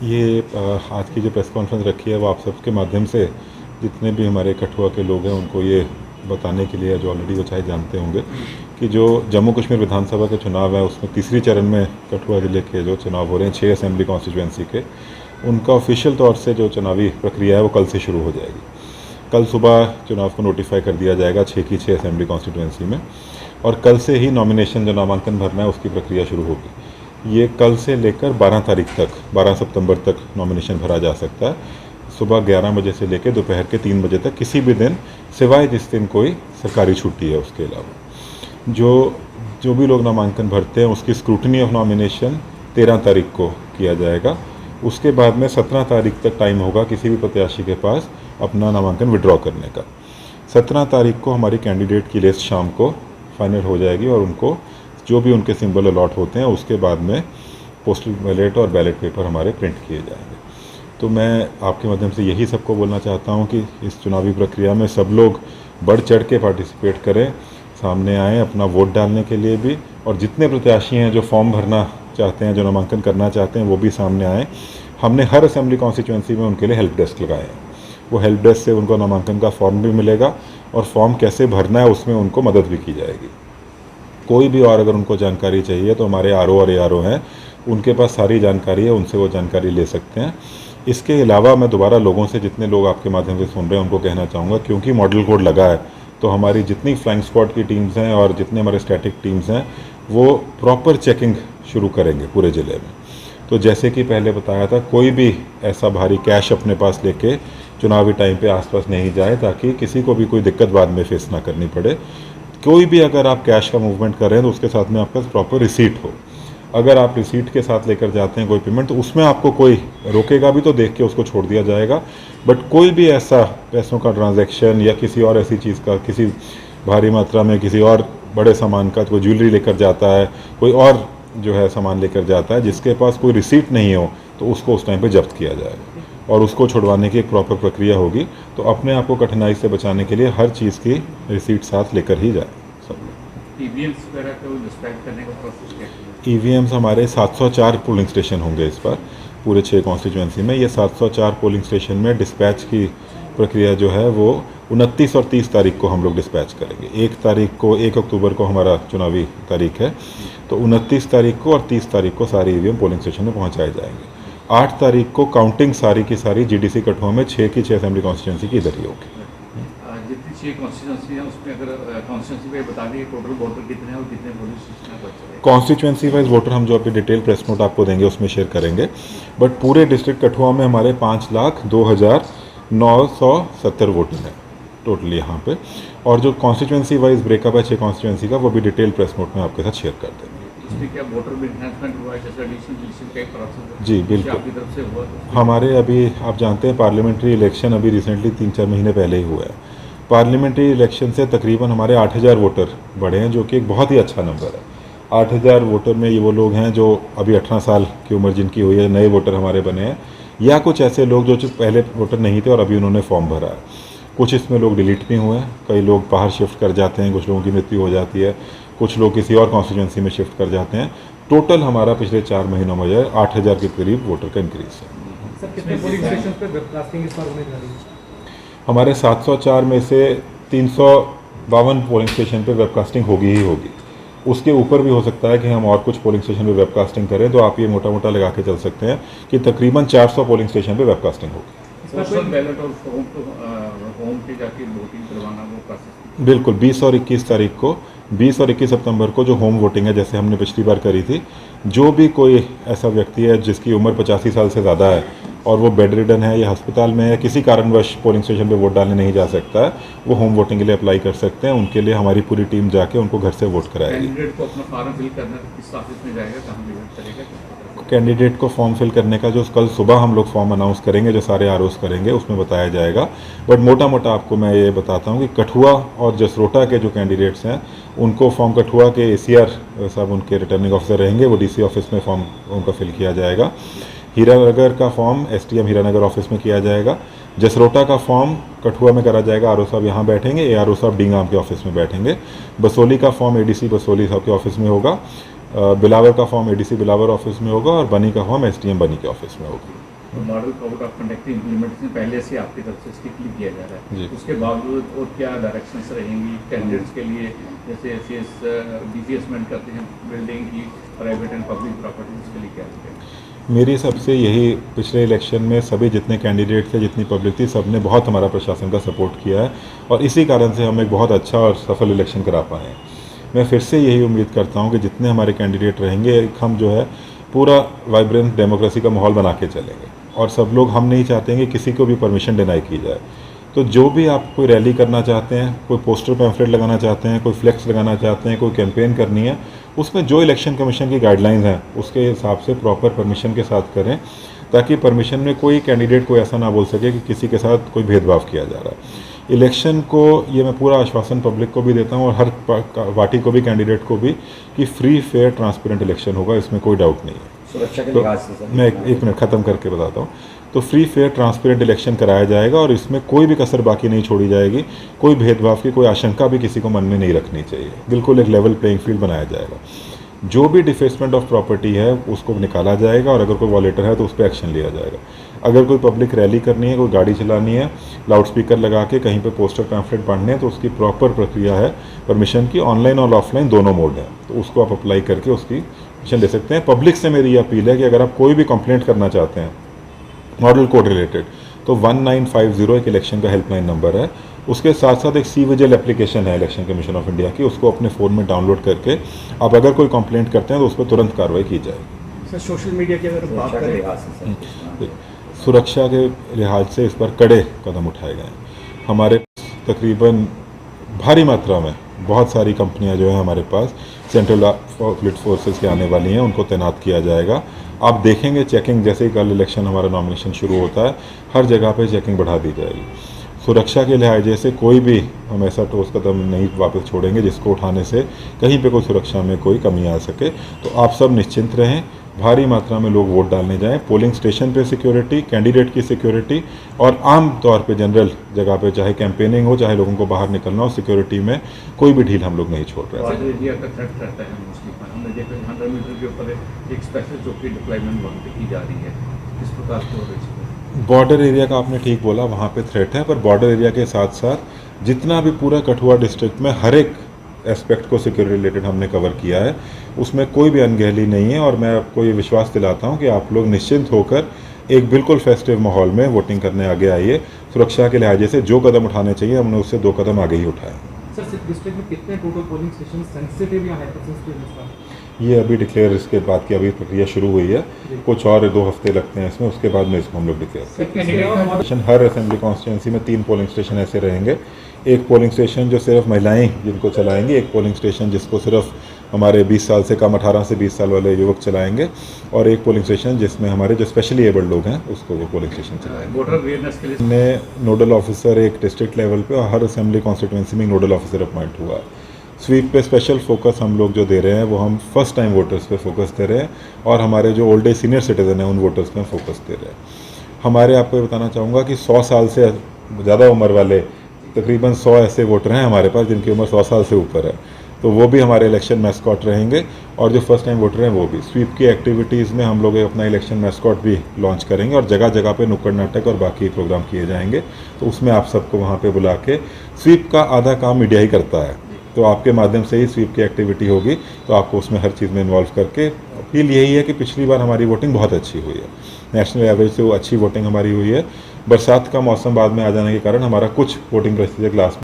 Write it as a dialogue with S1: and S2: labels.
S1: ये आज की जो प्रेस कॉन्फ्रेंस रखी है वो आप सबके माध्यम से जितने भी हमारे कठुआ के लोग हैं उनको ये बताने के लिए, जो ऑलरेडी वो चाहे जानते होंगे, कि जो जम्मू कश्मीर विधानसभा के चुनाव है उसमें तीसरी चरण में कठुआ ज़िले के जो चुनाव हो रहे हैं 6 असेंबली कॉन्स्टिट्यूंसी के, उनका ऑफिशियल तौर से जो चुनावी प्रक्रिया है वो कल से शुरू हो जाएगी। कल सुबह चुनाव को नोटिफाई कर दिया जाएगा 6 की 6 असेंबली कॉन्स्टिट्यूंसी में, और कल से ही नॉमिनेशन जो नामांकन भरना है उसकी प्रक्रिया शुरू होगी। ये कल से लेकर 12 तारीख तक, 12 सितंबर तक नॉमिनेशन भरा जा सकता है, सुबह 11 बजे से लेकर दोपहर के 3 बजे तक, किसी भी दिन सिवाय जिस दिन कोई सरकारी छुट्टी है उसके अलावा। जो भी लोग नामांकन भरते हैं उसकी स्क्रूटनी ऑफ नॉमिनेशन 13 तारीख को किया जाएगा। उसके बाद में 17 तारीख तक टाइम होगा किसी भी प्रत्याशी के पास अपना नामांकन विड्रॉ करने का। 17 तारीख को हमारी कैंडिडेट की लिस्ट शाम को फाइनल हो जाएगी और उनको जो भी उनके सिंबल अलॉट होते हैं उसके बाद में पोस्टल बैलेट और बैलेट पेपर हमारे प्रिंट किए जाएंगे। तो मैं आपके माध्यम से यही सबको बोलना चाहता हूं कि इस चुनावी प्रक्रिया में सब लोग बढ़ चढ़ के पार्टिसिपेट करें, सामने आएँ अपना वोट डालने के लिए भी, और जितने प्रत्याशी हैं जो फॉर्म भरना चाहते हैं, जो नामांकन करना चाहते हैं, वो भी सामने आएँ। हमने हर असेंबली कॉन्स्टिट्यूंसी में उनके लिए हेल्प डेस्क लगाए हैं। वो हेल्प डेस्क से उनको नामांकन का फॉर्म भी मिलेगा और फॉर्म कैसे भरना है उसमें उनको मदद भी की जाएगी। कोई भी और अगर उनको जानकारी चाहिए तो हमारे आरओ और एआरओ हैं, उनके पास सारी जानकारी है, उनसे वो जानकारी ले सकते हैं। इसके अलावा मैं दोबारा लोगों से, जितने लोग आपके माध्यम से सुन रहे हैं, उनको कहना चाहूँगा, क्योंकि मॉडल कोड लगा है तो हमारी जितनी फ्लाइंग स्क्वाड की टीम्स हैं और जितने हमारे स्टैटिक टीम्स हैं वो प्रॉपर चेकिंग शुरू करेंगे पूरे ज़िले में। तो जैसे कि पहले बताया था, कोई भी ऐसा भारी कैश अपने पास लेके चुनावी टाइम पे आसपास नहीं जाए, ताकि किसी को भी कोई दिक्कत बाद में फेस ना करनी पड़े। कोई भी अगर आप कैश का मूवमेंट कर रहे हैं तो उसके साथ में आपका प्रॉपर रिसीट हो। अगर आप रिसीट के साथ लेकर जाते हैं कोई पेमेंट, तो उसमें आपको कोई रोकेगा भी तो देख के उसको छोड़ दिया जाएगा। बट कोई भी ऐसा पैसों का ट्रांजैक्शन या किसी और ऐसी चीज़ का, किसी भारी मात्रा में किसी और बड़े सामान का, कोई ज्वेलरी लेकर जाता है, कोई और जो है सामान लेकर जाता है जिसके पास कोई रिसीट नहीं हो, तो उसको उस टाइम पे जब्त किया जाएगा और उसको छुड़वाने की एक प्रॉपर प्रक्रिया होगी। तो अपने आप को कठिनाई से बचाने के लिए हर चीज़ की रिसीट साथ लेकर ही जाए सब लोग। ईवीएम्स हमारे 704 पोलिंग स्टेशन होंगे इस बार पूरे 6 कॉन्स्टिट्यूंसी में। ये 704 पोलिंग स्टेशन में डिस्पैच की प्रक्रिया जो है वो 29 और 30 तारीख को हम लोग डिस्पैच करेंगे। 1 अक्टूबर को हमारा चुनावी तारीख है, तो 29 तारीख को और 30 तारीख को सारे ईवीएम पोलिंग स्टेशन में पहुंचाए जाएंगे। 8 तारीख को काउंटिंग सारी की सारी जीडीसी कठुआ में 6 की 6 असेंबली कॉन्स्टिट्यूंसी की इधर ही होगी।
S2: जितनी 6 कॉन्स्टिट्यूंसी है उसमें अगर कॉन्स्टिट्यूंसी पे बता दें टोटल वोटर कितने हैं और कितने पोलिंग स्टेशन पर
S1: कॉन्स्टिट्यूंसी वाइज वोटर हम जो अभी डिटेल प्रेस नोट आपको देंगे उसमें शेयर करेंगे। बट पूरे डिस्ट्रिक्ट कठुआ में हमारे 5,02,970 वोटर हैं टोटली यहाँ पे, और जो कॉन्स्टिट्यूंसी वाइज ब्रेकअप है 6 कॉन्स्टिट्यूंसी का, वो भी डिटेल प्रेस नोट में आपके साथ शेयर कर देंगे।
S2: क्या वोटर भी एनहांसमेंट हुआ है, जैसे एडिशन का प्रोसेस?
S1: जी बिल्कुल,
S2: आपकी तरफ से हुआ?
S1: हमारे अभी आप जानते हैं पार्लियामेंट्री इलेक्शन अभी रिसेंटली 3-4 महीने पहले ही हुआ है। पार्लियामेंट्री इलेक्शन से तकरीबन हमारे 8,000 वोटर बढ़े हैं, जो कि एक बहुत ही अच्छा नंबर है। 8,000 वोटर में ये वो लोग हैं जो अभी 18 साल की उम्र जिनकी हुई है, नए वोटर हमारे बने हैं, या कुछ ऐसे लोग जो पहले वोटर नहीं थे और अभी उन्होंने फॉर्म भरा है। कुछ इसमें लोग डिलीट भी हुए हैं, कई लोग बाहर शिफ्ट कर जाते हैं, कुछ लोगों की मृत्यु हो जाती है, कुछ लोग किसी और कॉन्स्टिट्यूंसी में शिफ्ट कर जाते हैं। टोटल हमारा पिछले 4 महीनों में 8,000 के करीब वोटर का इंक्रीज है।
S3: सर, कितने पोलिंग स्टेशन पे वेबकास्टिंग इस बार होने जा रही है?
S1: हमारे 704 में से 352 पोलिंग स्टेशन पे वेबकास्टिंग होगी ही होगी। उसके ऊपर भी हो सकता है कि हम और कुछ पोलिंग स्टेशन पे वेबकास्टिंग करें, तो आप ये मोटा मोटा लगा के चल सकते हैं कि तकरीबन 400 पोलिंग स्टेशन पे वेबकास्टिंग होगी।
S2: बैलेट और होम पे जाके वोटिंग करवाना वो प्रोसेस?
S1: बिल्कुल, 20 और 21 तारीख को, 20 और 21 सितंबर को जो होम वोटिंग है, जैसे हमने पिछली बार करी थी, जो भी कोई ऐसा व्यक्ति है जिसकी उम्र 85 साल से ज़्यादा है और वो बेड रिडन है या अस्पताल में है, किसी कारणवश पोलिंग स्टेशन पे वोट डालने नहीं जा सकता है, वो होम वोटिंग के लिए अप्लाई कर सकते हैं। उनके लिए हमारी पूरी टीम जाके उनको घर से वोट कराएगी।
S2: कैंडिडेट को अपना फॉर्म फिल करना किस ऑफिस में जाएगा, कहाँ विजिट करेगा?
S1: कैंडिडेट को फॉर्म फिल करने का जो कल सुबह हम लोग फॉर्म अनाउंस करेंगे, जो सारे आरओस करेंगे, उसमें बताया जाएगा। बट मोटा मोटा आपको मैं ये बताता हूँ कि कठुआ और जसरोटा के जो कैंडिडेट्स हैं उनको फॉर्म, कठुआ के एसीआर साहब उनके रिटर्निंग ऑफिसर रहेंगे, वो डीसी ऑफिस में फॉर्म उनका फिल किया जाएगा। हीरानगर का फॉर्म एसटीएम हीरानगर ऑफिस में किया जाएगा। जसरोटा का फॉर्म कठुआ में करा जाएगा, आरओ साहब यहाँ बैठेंगे, एआरओ साहब डींगाम के ऑफिस में बैठेंगे। बसोली का फॉर्म एडीसी बसोली साहब के ऑफिस में होगा। बिलावर का फॉर्म एडीसी बिलावर ऑफिस में होगा और बनी का फॉर्म एसडीएम बनी के ऑफिस में होगा।
S2: तो model code of conduct implementation पहले से आपकी तरफ से स्ट्रिक्टली किया जा रहा
S1: जी।
S2: है, उसके बावजूद और क्या डायरेक्शंस रहेंगी कैंडिडेट्स के लिए, जैसे डिफेसमेंट करते हैं बिल्डिंग की, प्राइवेट एंड पब्लिक प्रॉपर्टी, उसके लिए क्या है?
S1: मेरी सबसे यही, पिछले इलेक्शन में सभी जितने कैंडिडेट थे, जितनी पब्लिक थी, सब ने बहुत हमारा प्रशासन का सपोर्ट किया है और इसी कारण से हम एक बहुत अच्छा और सफल इलेक्शन करा पाए हैं। मैं फिर से यही उम्मीद करता हूं कि जितने हमारे कैंडिडेट रहेंगे, हम जो है पूरा वाइब्रेंट डेमोक्रेसी का माहौल बना के चलेंगे और सब लोग, हम नहीं चाहते हैं कि किसी को भी परमिशन डिनाई की जाए। तो जो भी आप कोई रैली करना चाहते हैं, कोई पोस्टर पैम्फलेट लगाना चाहते हैं, कोई फ्लेक्स लगाना चाहते हैं, कोई कैंपेन करनी है, उसमें जो इलेक्शन कमीशन की गाइडलाइंस हैं उसके हिसाब से प्रॉपर परमिशन के साथ करें, ताकि परमिशन में कोई कैंडिडेट को ऐसा ना बोल सके कि किसी के साथ कोई भेदभाव किया जा रहा है। इलेक्शन को ये मैं पूरा आश्वासन पब्लिक को भी देता हूँ और हर पार्टी को भी, कैंडिडेट को भी, कि फ्री फेयर ट्रांसपेरेंट इलेक्शन होगा, इसमें कोई डाउट नहीं है।
S2: सुरक्षा के
S1: तो
S2: लिहाज से
S1: मैं एक मिनट ख़त्म करके बताता हूँ। तो फ्री फेयर ट्रांसपेरेंट इलेक्शन कराया जाएगा और इसमें कोई भी कसर बाकी नहीं छोड़ी जाएगी, कोई भेदभाव की कोई आशंका भी किसी को मन में नहीं रखनी चाहिए, बिल्कुल एक लेवल प्लेइंग फील्ड बनाया जाएगा। जो भी डिफेसमेंट ऑफ प्रॉपर्टी है उसको निकाला जाएगा और अगर कोई वॉलेटर है तो उस पर एक्शन लिया जाएगा। अगर कोई पब्लिक रैली करनी है, कोई गाड़ी चलानी है, लाउड स्पीकर लगा के कहीं पे पोस्टर पैम्फलेट बांटने हैं, तो उसकी प्रॉपर प्रक्रिया है परमिशन की, ऑनलाइन और ऑफलाइन दोनों मोड है, तो उसको आप अप्लाई करके उसकी परमिशन ले सकते हैं। पब्लिक से मेरी अपील है कि अगर आप कोई भी कंप्लेंट करना चाहते हैं मॉडल कोड रिलेटेड, तो 1950 एक इलेक्शन का हेल्पलाइन नंबर है। उसके साथ साथ एक सी विजिल एप्लीकेशन है इलेक्शन कमीशन ऑफ इंडिया की, उसको अपने फ़ोन में डाउनलोड करके आप अगर कोई कंप्लेंट करते हैं तो उस पर तुरंत कार्रवाई की जाएगी।
S3: सर सोशल मीडिया की अगर बात करें,
S1: सुरक्षा के लिहाज से इस पर कड़े कदम उठाए गए हैं। हमारे तकरीबन भारी मात्रा में बहुत सारी कंपनियां जो है हमारे पास सेंट्रल पुलिस फोर्सेस के आने वाली हैं, उनको तैनात किया जाएगा। आप देखेंगे चेकिंग, जैसे ही कल इलेक्शन हमारा नॉमिनेशन शुरू होता है, हर जगह पे चेकिंग बढ़ा दी जाएगी। सुरक्षा के लिहाज से कोई भी हम ऐसा ठोस कदम नहीं वापस छोड़ेंगे जिसको उठाने से कहीं पे कोई सुरक्षा में कोई कमी आ सके। तो आप सब निश्चिंत रहें, भारी मात्रा में लोग वोट डालने जाएं। पोलिंग स्टेशन पे सिक्योरिटी, कैंडिडेट की सिक्योरिटी और आम तौर पे जनरल जगह पे, चाहे कैंपेनिंग हो, चाहे लोगों को बाहर निकलना हो, सिक्योरिटी में कोई भी ढील हम लोग नहीं छोड़ रहे हैं।
S2: बॉर्डर एरिया का थ्रेट रहता है मोस्टली, हमने देखा 100 मीटर के ऊपर एक स्पेशल चौकी डिप्लॉयमेंट वहाँ पे की जा रही है, किस प्रकार से हो रही है?
S1: बॉर्डर एरिया का आपने ठीक बोला, वहाँ पे थ्रेट है, पर बॉर्डर एरिया के साथ साथ जितना भी पूरा कठुआ डिस्ट्रिक्ट में हर एक एस्पेक्ट को सिक्योरिटी रिलेटेड हमने कवर किया है, उसमें कोई भी अनगहली नहीं है। और मैं आपको ये विश्वास दिलाता हूँ कि आप लोग निश्चिंत होकर एक बिल्कुल फेस्टिव माहौल में वोटिंग करने आगे आइए। सुरक्षा के लिहाज से जो कदम उठाने चाहिए हमने उससे 2 कदम आगे ही उठाए।
S3: सर सिर्फ डिस्ट्रिक्ट में कितने टोटल पोलिंग स्टेशन सेंसिटिव या हाइपर सेंसिटिव?
S1: ये अभी डिक्लेयर, इसके बाद की अभी प्रक्रिया शुरू हुई है, कुछ और 2 हफ्ते लगते हैं इसमें, उसके बाद में इसको हम लोग डिक्लेयर। हर असेंबली कॉन्स्टिट्यूंसी में 3 पोलिंग स्टेशन ऐसे रहेंगे। एक पोलिंग स्टेशन जो सिर्फ महिलाएं जिनको चलाएंगी, एक पोलिंग स्टेशन जिसको सिर्फ हमारे 20 साल से कम, 18 से 20 साल वाले युवक चलाएंगे, और एक पोलिंग स्टेशन जिसमें हमारे जो स्पेशली एबल्ड लोग हैं उसको वो पोलिंग स्टेशन चलाएंगे।
S2: वोटर अवेयरनेस के लिए
S1: ने नोडल ऑफिसर एक डिस्ट्रिक्ट लेवल पे और हर असेंबली कॉन्स्टिट्यूंसी में नोडल ऑफिसर अपॉइंट हुआ है। स्वीप पे स्पेशल फोकस हम लोग जो दे रहे हैं वो हम फर्स्ट टाइम वोटर्स पे फोकस दे रहे हैं और हमारे जो ओल्ड एज सीनियर सिटीजन हैं उन वोटर्स पे फोकस दे रहे हैं। हमारे, आपको ये बताना चाहूँगा कि 100 साल से ज़्यादा उम्र वाले तकरीबन 100 ऐसे वोटर हैं हमारे पास जिनकी उम्र 100 साल से ऊपर है, तो वो भी हमारे इलेक्शन मैस्कॉट रहेंगे। और जो फर्स्ट टाइम वोटर हैं वो भी। स्वीप की एक्टिविटीज़ में हम लोग अपना इलेक्शन मैस्कॉट भी लॉन्च करेंगे और जगह जगह पे नुक्कड़ नाटक और बाकी प्रोग्राम किए जाएंगे, तो उसमें आप सबको वहाँ पे बुला के, स्वीप का आधा काम मीडिया ही करता है, तो आपके माध्यम से ही स्वीप की एक्टिविटी होगी, तो आपको उसमें हर चीज़ में इन्वॉल्व करके। अपील यही है कि पिछली बार हमारी वोटिंग बहुत अच्छी हुई है, नेशनल एवरेज से वो अच्छी वोटिंग हमारी हुई है। बरसात का मौसम बाद में आ जाने के कारण हमारा कुछ वोटिंग प्रोसीजर लास्ट